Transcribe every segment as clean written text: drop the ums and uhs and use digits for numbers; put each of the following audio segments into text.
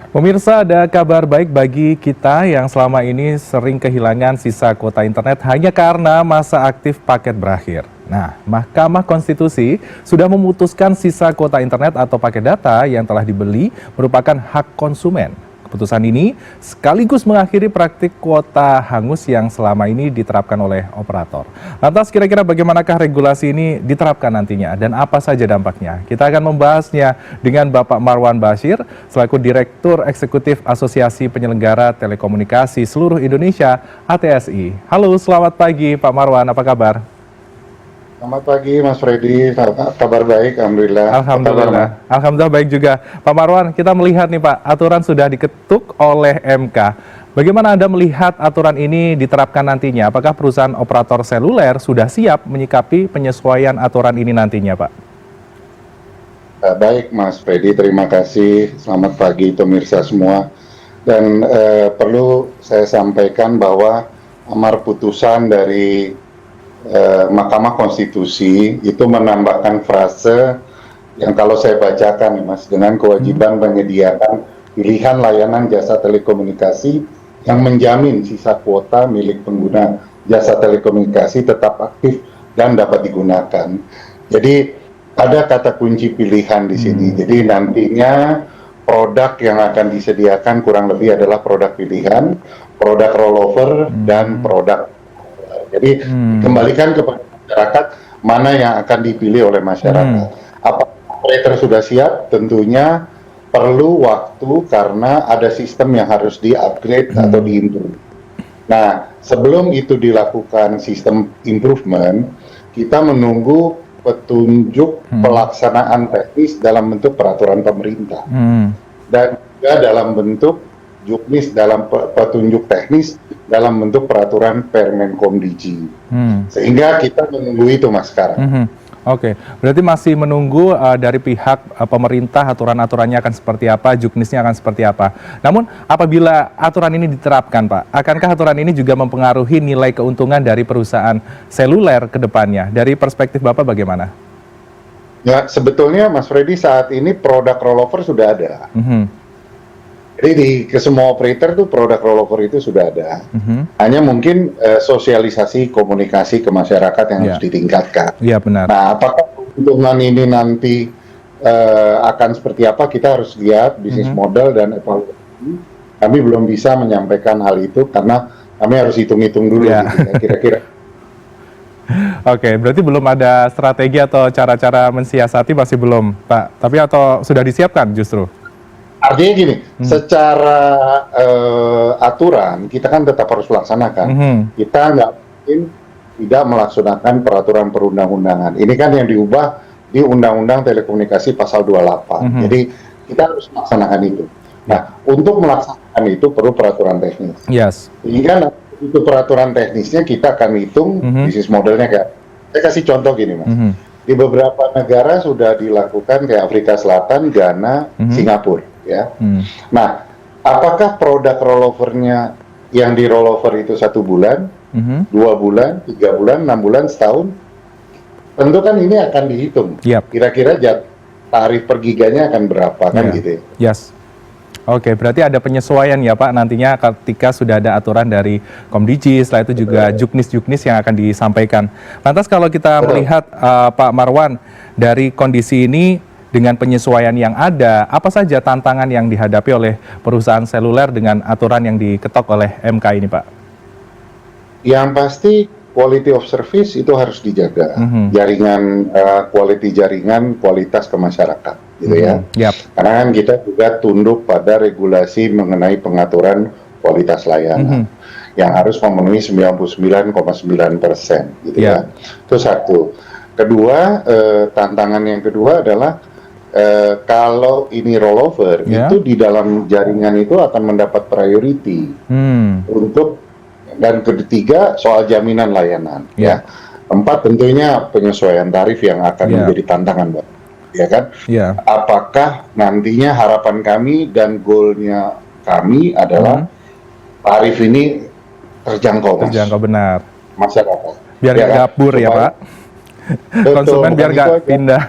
Pemirsa, ada kabar baik bagi kita yang selama ini sering kehilangan sisa kuota internet hanya karena masa aktif paket berakhir. Nah, Mahkamah Konstitusi sudah memutuskan sisa kuota internet atau paket data yang telah dibeli merupakan hak konsumen. Keputusan ini sekaligus mengakhiri praktik kuota hangus yang selama ini diterapkan oleh operator. Lantas kira-kira bagaimanakah regulasi ini diterapkan nantinya dan apa saja dampaknya? Kita akan membahasnya dengan Bapak Marwan Bashir selaku Direktur Eksekutif Asosiasi Penyelenggara Telekomunikasi Seluruh Indonesia (ATSI). Halo, selamat pagi Pak Marwan, apa kabar? Selamat pagi Mas Freddy, kabar baik, Alhamdulillah. Alhamdulillah baik juga. Pak Marwan, kita melihat nih Pak, aturan sudah diketuk oleh MK. Bagaimana Anda melihat aturan ini diterapkan nantinya? Apakah perusahaan operator seluler sudah siap menyikapi penyesuaian aturan ini nantinya Pak? Baik Mas Freddy, terima kasih. Selamat pagi pemirsa semua. Dan perlu saya sampaikan bahwa amar putusan dari Mahkamah Konstitusi itu menambahkan frase yang kalau saya bacakan Mas, dengan kewajiban menyediakan pilihan layanan jasa telekomunikasi yang menjamin sisa kuota milik pengguna jasa telekomunikasi tetap aktif dan dapat digunakan. Jadi ada kata kunci pilihan di sini. Jadi nantinya produk yang akan disediakan kurang lebih adalah produk pilihan, produk rollover, dan produk. Jadi kembalikan kepada masyarakat mana yang akan dipilih oleh masyarakat. Apakah operator sudah siap? Tentunya perlu waktu karena ada sistem yang harus di-upgrade atau di-improve. Nah, sebelum itu dilakukan sistem improvement, kita menunggu petunjuk pelaksanaan teknis dalam bentuk peraturan pemerintah. Dan juga dalam bentuk juknis dalam petunjuk teknis dalam bentuk peraturan Permenkomdigi. Sehingga kita menunggu itu Mas sekarang. Oke, berarti masih menunggu dari pihak pemerintah aturan-aturannya akan seperti apa, juknisnya akan seperti apa. Namun apabila aturan ini diterapkan Pak, akankah aturan ini juga mempengaruhi nilai keuntungan dari perusahaan seluler ke depannya? Dari perspektif Bapak bagaimana? Ya, sebetulnya Mas Freddy saat ini produk rollover sudah ada. Jadi ke semua operator tuh produk rollover itu sudah ada. Hanya mungkin sosialisasi komunikasi ke masyarakat yang harus ditingkatkan. Iya benar. Nah, apakah keuntungan ini nanti akan seperti apa? Kita harus lihat bisnis model dan evaluasi. Kami belum bisa menyampaikan hal itu karena kami harus hitung-hitung dulu gitu, ya, kira-kira. Oke, berarti belum ada strategi atau cara-cara mensiasati masih belum, Pak. Tapi atau sudah disiapkan justru? Artinya gini, secara aturan kita kan tetap harus laksanakan. Kita nggak mungkin tidak melaksanakan peraturan perundang-undangan. Ini kan yang diubah di Undang-Undang Telekomunikasi Pasal 28. Jadi kita harus melaksanakan itu. Nah, untuk melaksanakan itu perlu peraturan teknis. Sehingga itu peraturan teknisnya kita akan hitung bisnis modelnya kayak. Saya kasih contoh gini Mas. Di beberapa negara sudah dilakukan kayak Afrika Selatan, Ghana, Singapura. Ya. Nah, apakah produk rollovernya yang di rollover itu 1 bulan, 2 bulan, 3 bulan, 6 bulan, setahun? Tentu kan ini akan dihitung. Kira-kira tarif per giganya akan berapa kan gitu ya? Oke, berarti ada penyesuaian ya Pak nantinya ketika sudah ada aturan dari Komdigi, setelah itu juga juknis-juknis yang akan disampaikan. Lantas kalau kita melihat Pak Marwan dari kondisi ini dengan penyesuaian yang ada, apa saja tantangan yang dihadapi oleh perusahaan seluler dengan aturan yang diketok oleh MK ini Pak? Yang pasti quality of service itu harus dijaga. Jaringan, quality jaringan, kualitas ke masyarakat, gitu ya. Karena kan kita juga tunduk pada regulasi mengenai pengaturan kualitas layanan yang harus memenuhi 99,9%, gitu ya. Itu satu. Kedua, tantangan yang kedua adalah kalau ini rollover, itu di dalam jaringan itu akan mendapat priority untuk. Dan ketiga soal jaminan layanan, ya. 4 tentunya penyesuaian tarif yang akan menjadi tantangan, ya kan? Apakah nantinya harapan kami dan goalnya kami adalah tarif ini terjangkau, Mas. Terjangkau benar. Masyarakat. Biar nggak kabur ya Pak. Konsumen biar nggak pindah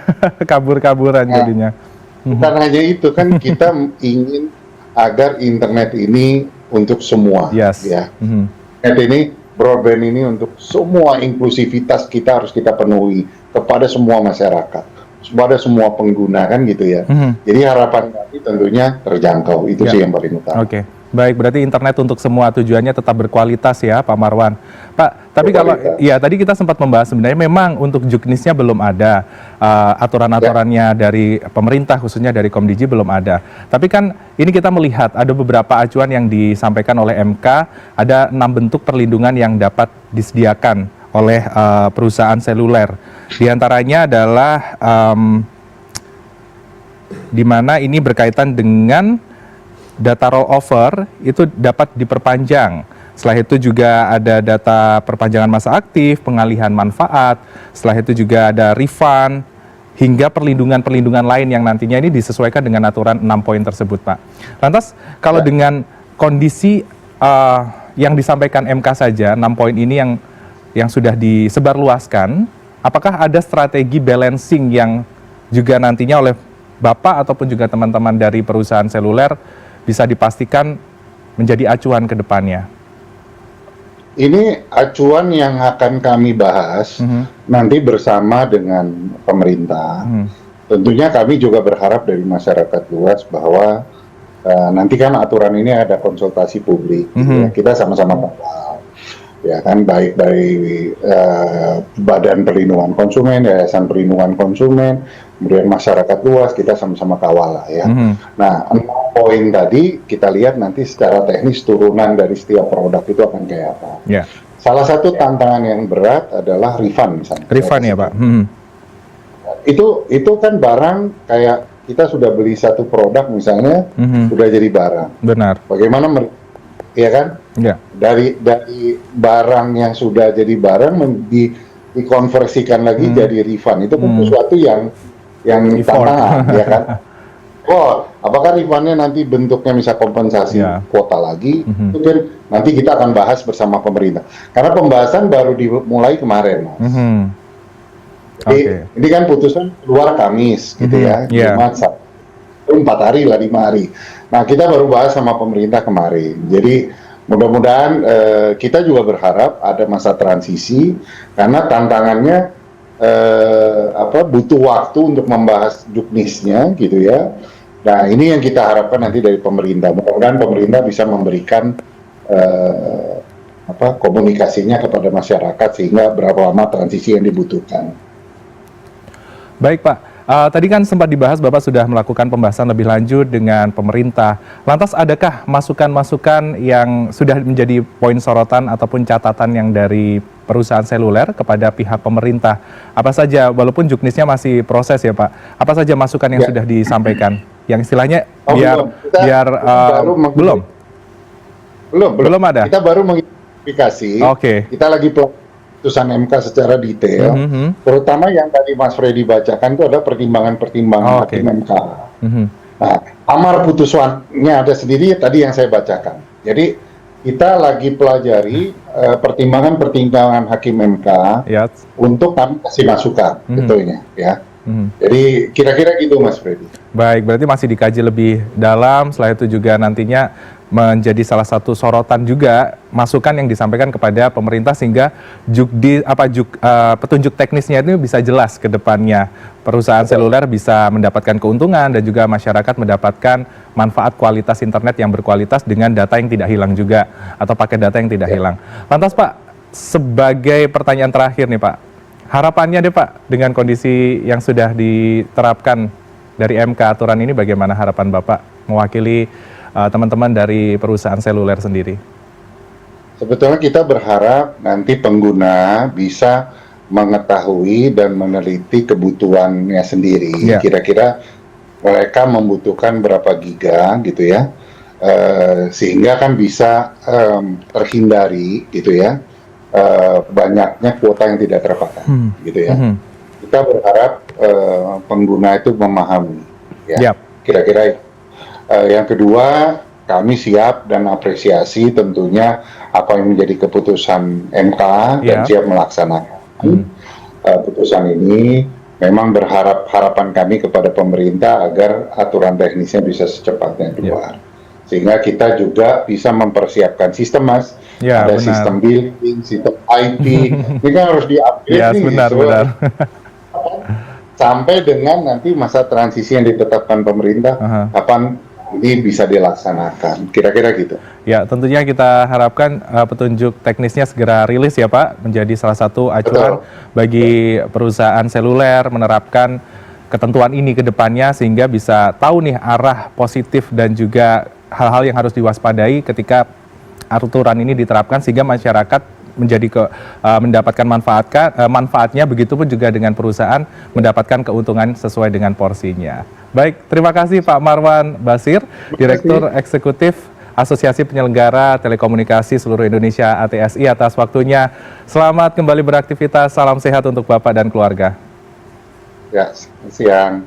kabur-kaburan jadinya. Bukan hanya itu kan kita ingin agar internet ini untuk semua, Yes. ya. Internet ini, broadband ini untuk semua, inklusivitas kita harus kita penuhi kepada semua masyarakat, kepada semua pengguna, kan gitu ya. Jadi harapan kami tentunya terjangkau, itu sih yang paling utama. Oke. Baik, berarti internet untuk semua tujuannya tetap berkualitas ya, Pak Marwan. Pak, tapi kalau ya tadi kita sempat membahas sebenarnya memang untuk juknisnya belum ada, aturan-aturannya dari pemerintah khususnya dari Komdiji belum ada. Tapi kan ini kita melihat ada beberapa acuan yang disampaikan oleh MK, ada 6 bentuk perlindungan yang dapat disediakan oleh perusahaan seluler. Di antaranya adalah di mana ini berkaitan dengan data rollover itu dapat diperpanjang. Setelah itu juga ada data perpanjangan masa aktif, pengalihan manfaat. Setelah itu juga ada refund, hingga perlindungan-perlindungan lain yang nantinya ini disesuaikan dengan aturan 6 poin tersebut, Pak. Lantas, kalau dengan kondisi yang disampaikan MK saja, 6 poin ini yang sudah disebarluaskan, apakah ada strategi balancing yang juga nantinya oleh Bapak ataupun juga teman-teman dari perusahaan seluler bisa dipastikan menjadi acuan ke depannya? Ini acuan yang akan kami bahas nanti bersama dengan pemerintah. Tentunya kami juga berharap dari masyarakat luas bahwa nanti kan aturan ini ada konsultasi publik, gitu ya. Kita sama-sama kawal, ya kan, baik dari Badan Perlindungan Konsumen, Yayasan Perlindungan Konsumen, kemudian masyarakat luas, kita sama-sama kawal lah ya. Nah, 6 poin tadi kita lihat nanti secara teknis turunan dari setiap produk itu akan kayak apa. Salah satu tantangan yang berat adalah refund misalnya. Refund ya, Pak. Itu kan barang kayak kita sudah beli satu produk misalnya, sudah jadi barang. Benar. Bagaimana ya kan? Dari barang yang sudah jadi barang dikonversikan lagi jadi refund. Itu kan sesuatu yang tantangan, ya kan? Apakah refundnya nanti bentuknya misal kompensasi kuota lagi? Itu kan nanti kita akan bahas bersama pemerintah. Karena pembahasan baru dimulai kemarin, Mas. Jadi, ini kan putusan keluar Kamis, gitu ya, Jumat, Sabtu, 4 hari lah, 5 hari. Nah, kita baru bahas sama pemerintah kemarin. Jadi, mudah-mudahan kita juga berharap ada masa transisi, karena tantangannya butuh waktu untuk membahas juknisnya, gitu ya. Nah, ini yang kita harapkan nanti dari pemerintah. Mudah-mudahan pemerintah bisa memberikan komunikasinya kepada masyarakat sehingga berapa lama transisi yang dibutuhkan. Baik, Pak. Tadi kan sempat dibahas Bapak sudah melakukan pembahasan lebih lanjut dengan pemerintah. Lantas adakah masukan-masukan yang sudah menjadi poin sorotan ataupun catatan yang dari perusahaan seluler kepada pihak pemerintah? Apa saja, walaupun juknisnya masih proses ya, Pak, apa saja masukan yang sudah disampaikan? Yang istilahnya belum ada. Kita baru mengidentifikasi. Kita lagi putusan MK secara detail, terutama yang tadi Mas Freddy bacakan itu ada pertimbangan-pertimbangan hakim MK. Nah, amar putusannya ada sendiri tadi yang saya bacakan. Jadi kita lagi pelajari pertimbangan-pertimbangan hakim MK untuk kami kasih masukan, betulnya ya. Jadi kira-kira gitu, Mas Freddy. Baik, berarti masih dikaji lebih dalam. Setelah itu juga nantinya menjadi salah satu sorotan juga masukan yang disampaikan kepada pemerintah sehingga petunjuk teknisnya itu bisa jelas ke depannya. Perusahaan seluler bisa mendapatkan keuntungan dan juga masyarakat mendapatkan manfaat kualitas internet yang berkualitas dengan data yang tidak hilang juga atau pakai data yang tidak hilang. Lantas Pak, sebagai pertanyaan terakhir nih Pak, harapannya deh Pak dengan kondisi yang sudah diterapkan dari MK aturan ini, bagaimana harapan Bapak mewakili teman-teman dari perusahaan seluler sendiri? Sebetulnya kita berharap nanti pengguna bisa mengetahui dan meneliti kebutuhannya sendiri. Kira-kira mereka membutuhkan berapa giga gitu ya, sehingga kan bisa terhindari gitu ya, banyaknya kuota yang tidak terpakai gitu ya. Kita berharap pengguna itu memahami ya. Kira-kira itu. Yang kedua, kami siap dan apresiasi tentunya apa yang menjadi keputusan MK dan siap melaksanakan putusan ini. Memang harapan kami kepada pemerintah agar aturan teknisnya bisa secepatnya keluar. sehingga kita juga bisa mempersiapkan sistem, Mas. Ya, Ada benar. sistem billing, sistem IT, ini kan harus diupdate Ya, nih, benar, benar. sampai dengan nanti masa transisi yang ditetapkan pemerintah, Aha. kapan ini bisa dilaksanakan, kira-kira gitu. Ya, tentunya kita harapkan petunjuk teknisnya segera rilis ya Pak, menjadi salah satu acuan bagi perusahaan seluler menerapkan ketentuan ini ke depannya sehingga bisa tahu nih arah positif dan juga hal-hal yang harus diwaspadai ketika aturan ini diterapkan sehingga masyarakat mendapatkan manfaatnya, begitupun juga dengan perusahaan mendapatkan keuntungan sesuai dengan porsinya. Baik, terima kasih Pak Marwan Basir, Direktur Eksekutif Asosiasi Penyelenggara Telekomunikasi Seluruh Indonesia ATSI atas waktunya. Selamat kembali beraktivitas, salam sehat untuk Bapak dan keluarga. Ya, siang.